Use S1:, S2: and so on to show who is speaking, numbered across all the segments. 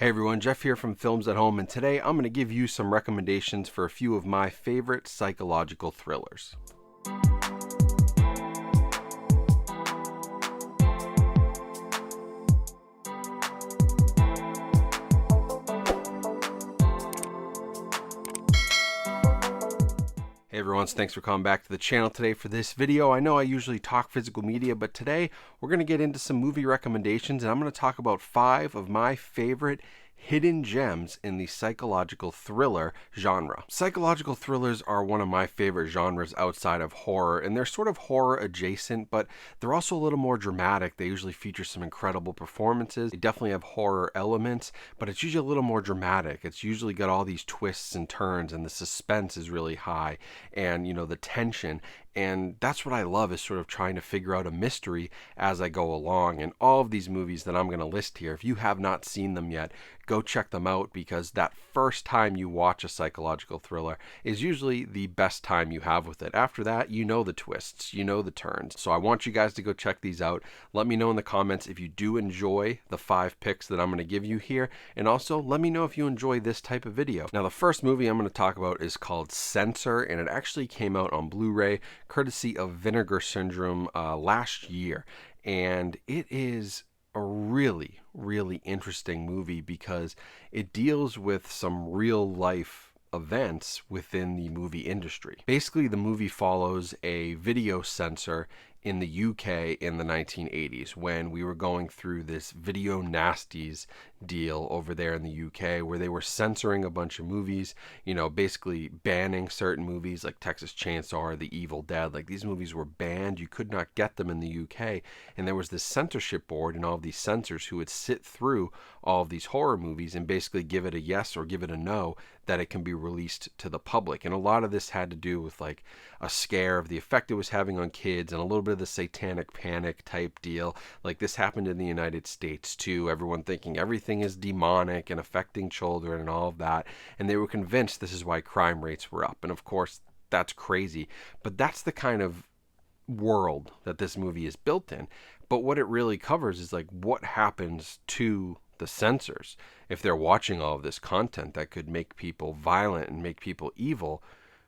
S1: Hey everyone, Jeff here from Films at Home, and today I'm going to give you some recommendations for a few of my favorite psychological thrillers. Hey everyone, thanks for coming back to the channel today for this video. I know I usually talk physical media, but today we're going to get into some movie recommendations, and I'm going to talk about 5 of my favorite hidden gems in the psychological thriller genre. Psychological thrillers are one of my favorite genres outside of horror, and they're sort of horror adjacent, but they're also a little more dramatic. They usually feature some incredible performances. They definitely have horror elements, but it's usually a little more dramatic. It's usually got all these twists and turns, and the suspense is really high, and the tension. And that's what I love, is sort of trying to figure out a mystery as I go along. And all of these movies that I'm going to list here, if you have not seen them yet, go check them out, because that first time you watch a psychological thriller is usually the best time you have with it. After that, you know the twists, you know the turns. So I want you guys to go check these out. Let me know in the comments if you do enjoy the 5 picks that I'm going to give you here. And also let me know if you enjoy this type of video. Now, the first movie I'm going to talk about is called Censor, and it actually came out on Blu-ray courtesy of Vinegar Syndrome last year. And it is a really, really interesting movie because it deals with some real life events within the movie industry. Basically, the movie follows a video censor in the UK in the 1980s, when we were going through this video nasties deal over there in the UK, where they were censoring a bunch of movies, basically banning certain movies like Texas Chainsaw, The Evil Dead. Like, these movies were banned. You could not get them in the UK. And there was this censorship board and all of these censors who would sit through all of these horror movies and basically give it a yes or give it a no that it can be released to the public. And a lot of this had to do with like a scare of the effect it was having on kids, and a little bit of the satanic panic type deal. Like, this happened in the United States too. Everyone thinking everything is demonic and affecting children and all of that. And they were convinced this is why crime rates were up. And of course, that's crazy. But that's the kind of world that this movie is built in. But what it really covers is like what happens to the censors if they're watching all of this content that could make people violent and make people evil.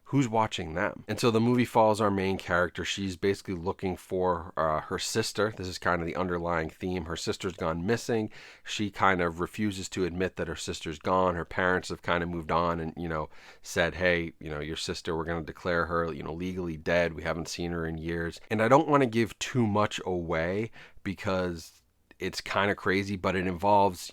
S1: Who's watching them? And so the movie follows our main character. She's basically looking for her sister. This is kind of the underlying theme. Her sister's gone missing. She kind of refuses to admit that her sister's gone. Her parents have kind of moved on and, said, hey, your sister, we're going to declare her, legally dead. We haven't seen her in years. And I don't want to give too much away because it's kind of crazy, but it involves,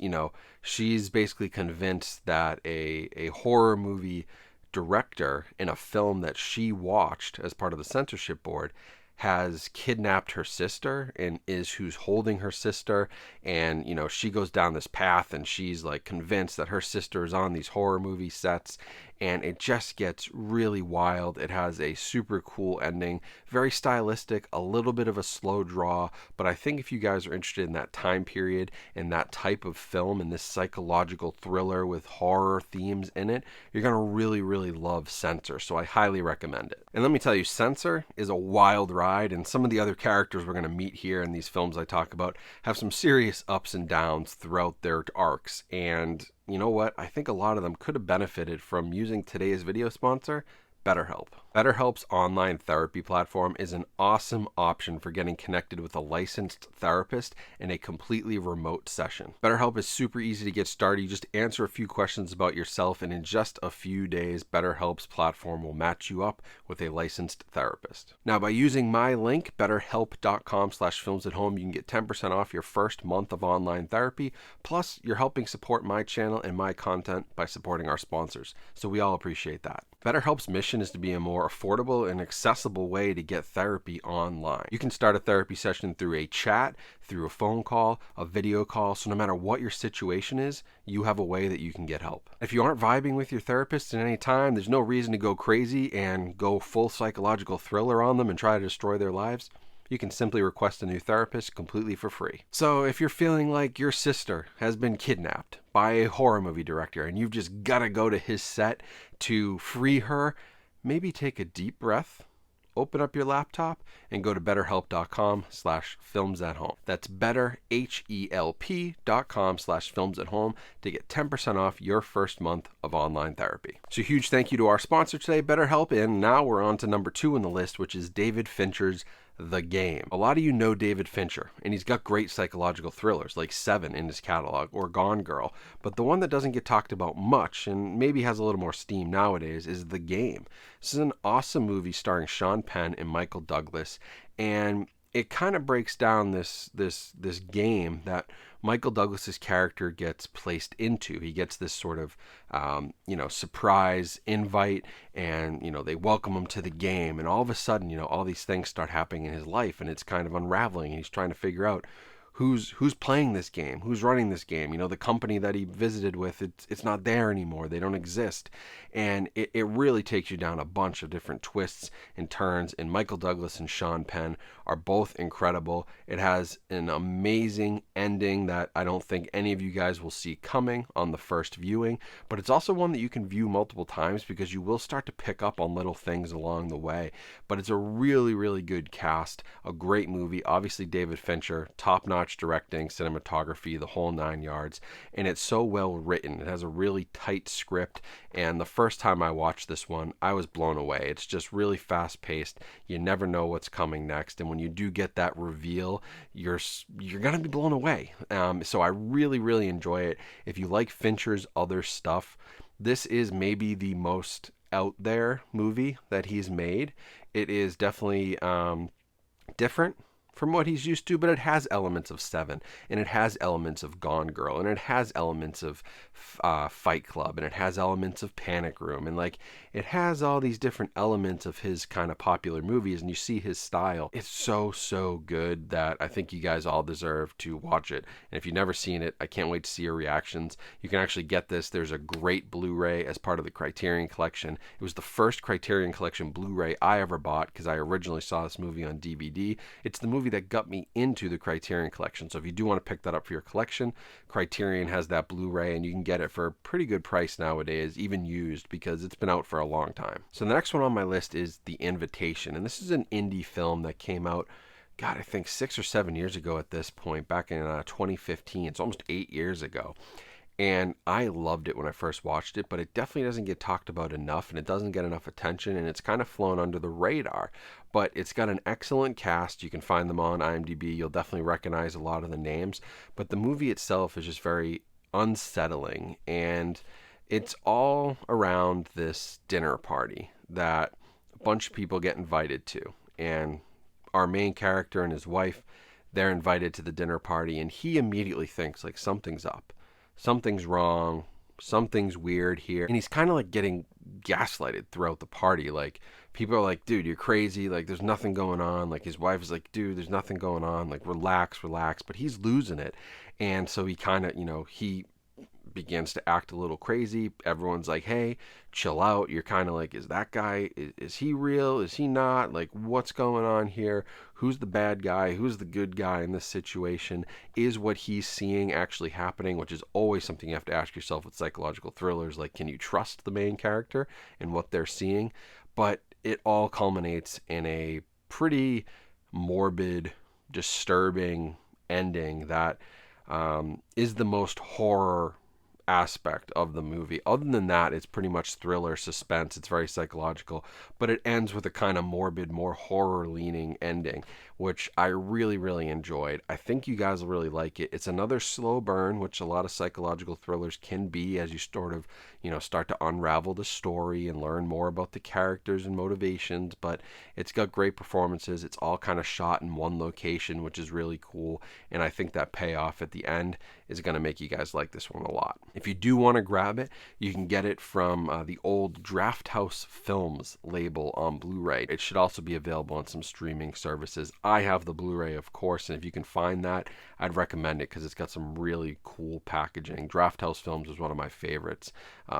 S1: she's basically convinced that a horror movie director in a film that she watched as part of the censorship board has kidnapped her sister and is who's holding her sister. And she goes down this path and she's like convinced that her sister is on these horror movie sets, and it just gets really wild. It has a super cool ending, very stylistic, a little bit of a slow draw, but I think if you guys are interested in that time period and that type of film and this psychological thriller with horror themes in it, you're going to really, really love Censor. So I highly recommend it. And let me tell you, Censor is a wild ride, and some of the other characters we're going to meet here in these films I talk about have some serious ups and downs throughout their arcs. And you know what? I think a lot of them could have benefited from using today's video sponsor, BetterHelp. BetterHelp's online therapy platform is an awesome option for getting connected with a licensed therapist in a completely remote session. BetterHelp is super easy to get started. You just answer a few questions about yourself, and in just a few days, BetterHelp's platform will match you up with a licensed therapist. Now, by using my link, betterhelp.com/filmsathome, you can get 10% off your first month of online therapy. Plus, you're helping support my channel and my content by supporting our sponsors. So we all appreciate that. BetterHelp's mission is to be a more affordable and accessible way to get therapy online. You can start a therapy session through a chat, through a phone call, a video call, so no matter what your situation is, you have a way that you can get help. If you aren't vibing with your therapist at any time, there's no reason to go crazy and go full psychological thriller on them and try to destroy their lives. You can simply request a new therapist completely for free. So if you're feeling like your sister has been kidnapped by a horror movie director and you've just got to go to his set to free her, maybe take a deep breath, open up your laptop and go to betterhelp.com/filmsathome. That's betterhelp.com/filmsathome to get 10% off your first month of online therapy. So huge thank you to our sponsor today, BetterHelp, and now we're on to number 2 on the list, which is David Fincher's The Game. A lot of you know David Fincher, and he's got great psychological thrillers like Seven in his catalog or Gone Girl, but the one that doesn't get talked about much and maybe has a little more steam nowadays is The Game. This is an awesome movie starring Sean Penn and Michael Douglas, and it kind of breaks down this game that Michael Douglas's character gets placed into. He gets this sort of surprise invite, and they welcome him to the game, and all of a sudden all these things start happening in his life, and it's kind of unraveling, and he's trying to figure out who's playing this game, who's running this game. The company that he visited with, it's not there anymore. They don't exist. And it really takes you down a bunch of different twists and turns. And Michael Douglas and Sean Penn are both incredible. It has an amazing ending that I don't think any of you guys will see coming on the first viewing. But it's also one that you can view multiple times because you will start to pick up on little things along the way. But it's a really, really good cast, a great movie. Obviously, David Fincher, top-notch directing, cinematography, the whole 9 yards, and it's so well written. It has a really tight script, and the first time I watched this one, I was blown away. It's just really fast-paced. You never know what's coming next, and when you do get that reveal, you're gonna be blown away. So I really, really enjoy it. If you like Fincher's other stuff, this is maybe the most out there movie that he's made. It is definitely different from what he's used to, but it has elements of Seven, and it has elements of Gone Girl, and it has elements of Fight Club, and it has elements of Panic Room, and it has all these different elements of his kind of popular movies, and you see his style. It's so good that I think you guys all deserve to watch it. And if you've never seen it, I can't wait to see your reactions. You can actually get this. There's a great Blu-ray as part of the Criterion Collection. It was the first Criterion Collection Blu-ray I ever bought because I originally saw this movie on DVD. It's the movie that got me into the Criterion Collection. So if you do want to pick that up for your collection, Criterion has that Blu-ray, and you can get it for a pretty good price nowadays, even used, because it's been out for a long time. So the next one on my list is The Invitation, and this is an indie film that came out, God, I think 6 or 7 years ago at this point, back in 2015. It's almost 8 years ago. And I loved it when I first watched it, but it definitely doesn't get talked about enough, and it doesn't get enough attention, and it's kind of flown under the radar. But it's got an excellent cast. You can find them on IMDb. You'll definitely recognize a lot of the names. But the movie itself is just very unsettling, and it's all around this dinner party that a bunch of people get invited to. And our main character and his wife, they're invited to the dinner party, and he immediately thinks something's up. Something's wrong, something's weird here. And he's kind of getting gaslighted throughout the party. People are like, dude, you're crazy. There's nothing going on. His wife is like, dude, there's nothing going on. Relax. But he's losing it. And so he kind of, he begins to act a little crazy. Everyone's like, hey, chill out. You're kind of like, is that guy, is he real? Is he not? What's going on here? Who's the bad guy? Who's the good guy in this situation? Is what he's seeing actually happening? Which is always something you have to ask yourself with psychological thrillers. Can you trust the main character and what they're seeing? But it all culminates in a pretty morbid, disturbing ending that is the most horror aspect of the movie. Other than that, it's pretty much thriller, suspense. It's very psychological, but it ends with a kind of morbid, more horror-leaning ending, which I really, really enjoyed. I think you guys will really like it. It's another slow burn, which a lot of psychological thrillers can be as you sort of, start to unravel the story and learn more about the characters and motivations, but it's got great performances. It's all kind of shot in one location, which is really cool, and I think that payoff at the end is going to make you guys like this one a lot. If you do want to grab it, you can get it from the old Drafthouse Films label on Blu-ray. It should also be available on some streaming services. I have the Blu-ray, of course, and if you can find that, I'd recommend it because it's got some really cool packaging. Drafthouse Films is one of my favorites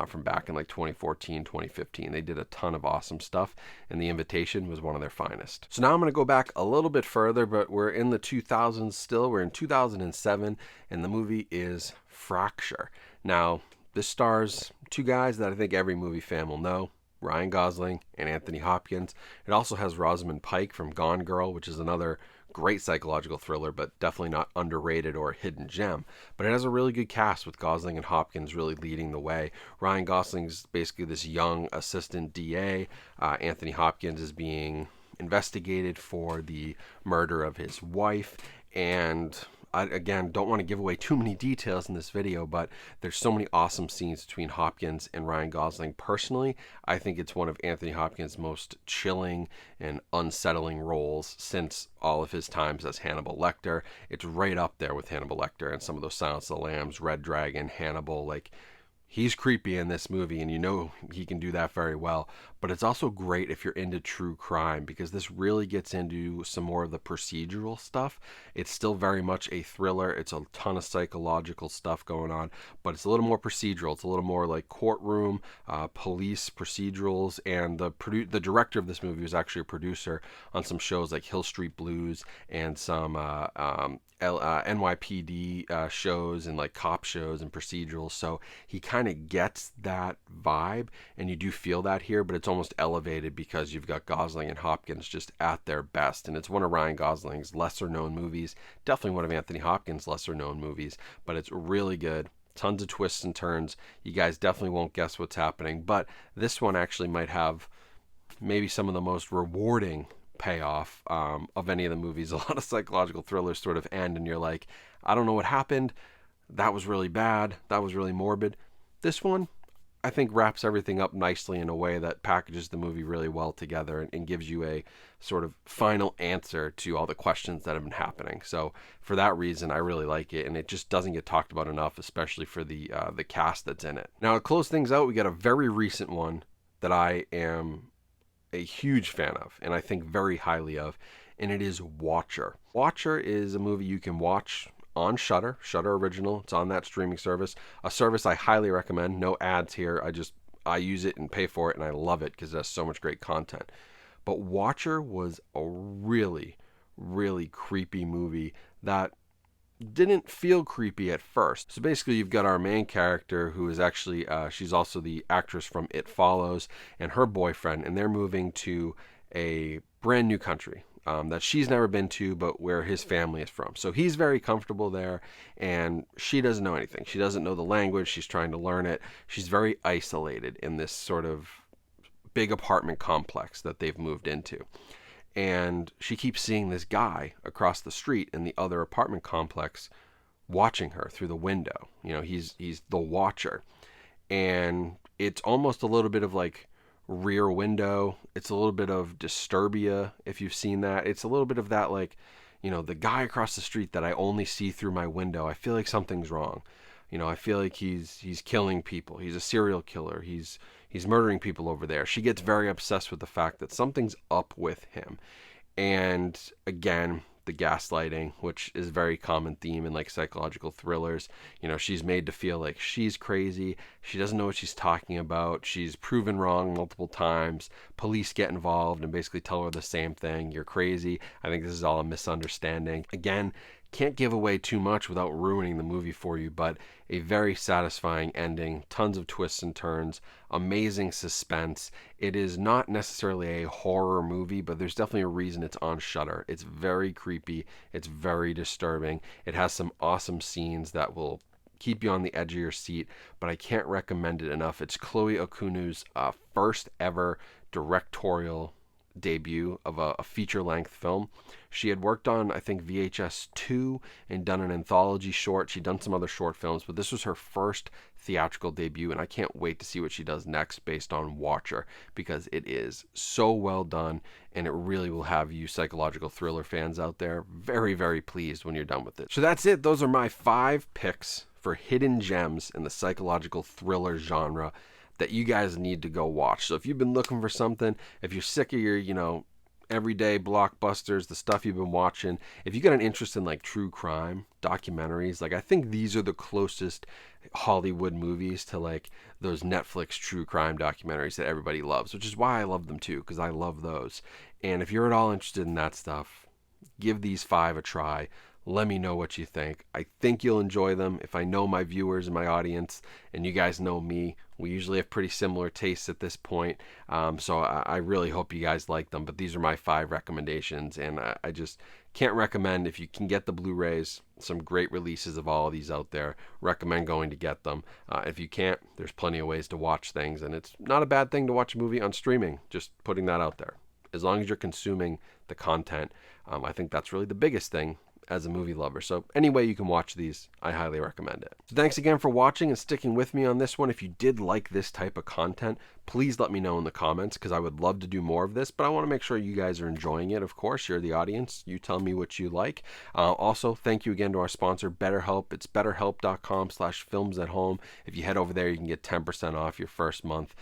S1: from back in 2014, 2015. They did a ton of awesome stuff, and The Invitation was one of their finest. So now I'm going to go back a little bit further, but we're in the 2000s still. We're in 2007, and the movie is Fracture. Now, this stars two guys that I think every movie fan will know. Ryan Gosling and Anthony Hopkins. It also has Rosamund Pike from Gone Girl, which is another great psychological thriller, but definitely not underrated or a hidden gem. But it has a really good cast with Gosling and Hopkins really leading the way. Ryan Gosling's basically this young assistant DA. Anthony Hopkins is being investigated for the murder of his wife, and I, again, don't want to give away too many details in this video, but there's so many awesome scenes between Hopkins and Ryan Gosling. Personally, I think it's one of Anthony Hopkins' most chilling and unsettling roles since all of his times as Hannibal Lecter. It's right up there with Hannibal Lecter and some of those Silence of the Lambs, Red Dragon, Hannibal. Like, he's creepy in this movie, and you know he can do that very well. But it's also great if you're into true crime, because this really gets into some more of the procedural stuff. It's still very much a thriller. It's a ton of psychological stuff going on, but it's a little more procedural. It's a little more like courtroom, police procedurals. And the director of this movie was actually a producer on some shows like Hill Street Blues and some NYPD shows and like cop shows and procedurals. So he kind of gets that vibe, and you do feel that here, but it's almost elevated because you've got Gosling and Hopkins just at their best. And it's one of Ryan Gosling's lesser known movies, definitely one of Anthony Hopkins' lesser known movies, but it's really good. Tons of twists and turns. You guys definitely won't guess what's happening, but this one actually might have maybe some of the most rewarding payoff of any of the movies. A lot of psychological thrillers sort of end and you're like, I don't know what happened. That was really bad. That was really morbid. This one, I think, wraps everything up nicely in a way that packages the movie really well together and gives you a sort of final answer to all the questions that have been happening. So for that reason, I really like it, and it just doesn't get talked about enough, especially for the cast that's in it. Now, to close things out, we got a very recent one that I am a huge fan of and I think very highly of, and it is Watcher. Watcher is a movie you can watch on Shudder Original. It's on that streaming service, a service I highly recommend. No ads here. I use it and pay for it, and I love it because it has so much great content. But Watcher was a really, really creepy movie that didn't feel creepy at first. So basically, you've got our main character who is actually, she's also the actress from It Follows, and her boyfriend, and they're moving to a brand new country that she's never been to, but where his family is from. So he's very comfortable there, and she doesn't know anything. She doesn't know the language. She's trying to learn it. She's very isolated in this sort of big apartment complex that they've moved into. And she keeps seeing this guy across the street in the other apartment complex watching her through the window. You know, he's the watcher. And it's almost a little bit of like Rear Window. It's a little bit of Disturbia, if you've seen that. It's a little bit of that, like, you know, the guy across the street that I only see through my window. I feel like something's wrong. You know, I feel like he's killing people. He's a serial killer. He's murdering people over there. She gets very obsessed with the fact that something's up with him. And again, the gaslighting, which is a very common theme in like psychological thrillers. You know, she's made to feel like she's crazy. She doesn't know what she's talking about. She's proven wrong multiple times. Police get involved and basically tell her the same thing. You're crazy. I think this is all a misunderstanding. Again, can't give away too much without ruining the movie for you, but a very satisfying ending, tons of twists and turns, amazing suspense. It is not necessarily a horror movie, but there's definitely a reason it's on Shudder. It's very creepy. It's very disturbing. It has some awesome scenes that will keep you on the edge of your seat, but I can't recommend it enough. It's Chloe Okunu's first ever directorial debut of a feature-length film. She had worked on, I think, VHS 2 and done an anthology short. She'd done some other short films, but this was her first theatrical debut, and I can't wait to see what she does next based on Watcher, because it is so well done, and it really will have you psychological thriller fans out there very, very pleased when you're done with it. So that's it. Those are my 5 picks for hidden gems in the psychological thriller genre that you guys need to go watch. So if you've been looking for something, if you're sick of your, you know, everyday blockbusters, the stuff you've been watching, if you got an interest in like true crime documentaries, like I think these are the closest Hollywood movies to like those Netflix true crime documentaries that everybody loves, which is why I love them too, because I love those. And if you're at all interested in that stuff, give these 5 a try. Let me know what you think. I think you'll enjoy them. If I know my viewers and my audience, and you guys know me, we usually have pretty similar tastes at this point. So I really hope you guys like them. But these are my 5 recommendations, and I just can't recommend, if you can get the Blu-rays, some great releases of all of these out there. Recommend going to get them. If you can't, there's plenty of ways to watch things, and it's not a bad thing to watch a movie on streaming. Just putting that out there. As long as you're consuming the content, I think that's really the biggest thing as a movie lover. So any way you can watch these, I highly recommend it. So thanks again for watching and sticking with me on this one. If you did like this type of content, please let me know in the comments, because I would love to do more of this, but I want to make sure you guys are enjoying it. Of course, you're the audience. You tell me what you like. Also, thank you again to our sponsor, BetterHelp. It's betterhelp.com/filmsathome. If you head over there, you can get 10% off your first month.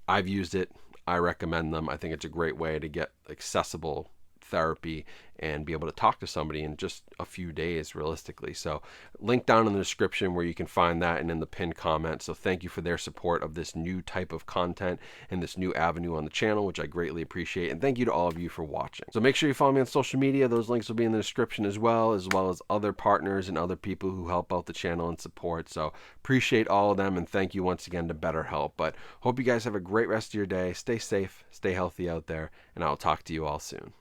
S1: I've used it. I recommend them. I think it's a great way to get accessible therapy and be able to talk to somebody in just a few days, realistically. So link down in the description where you can find that, and in the pinned comment. So thank you for their support of this new type of content and this new avenue on the channel, which I greatly appreciate. And thank you to all of you for watching. So make sure you follow me on social media. Those links will be in the description as well as other partners and other people who help out the channel and support. So appreciate all of them, and thank you once again to BetterHelp. But hope you guys have a great rest of your day. Stay safe, stay healthy out there, and I'll talk to you all soon.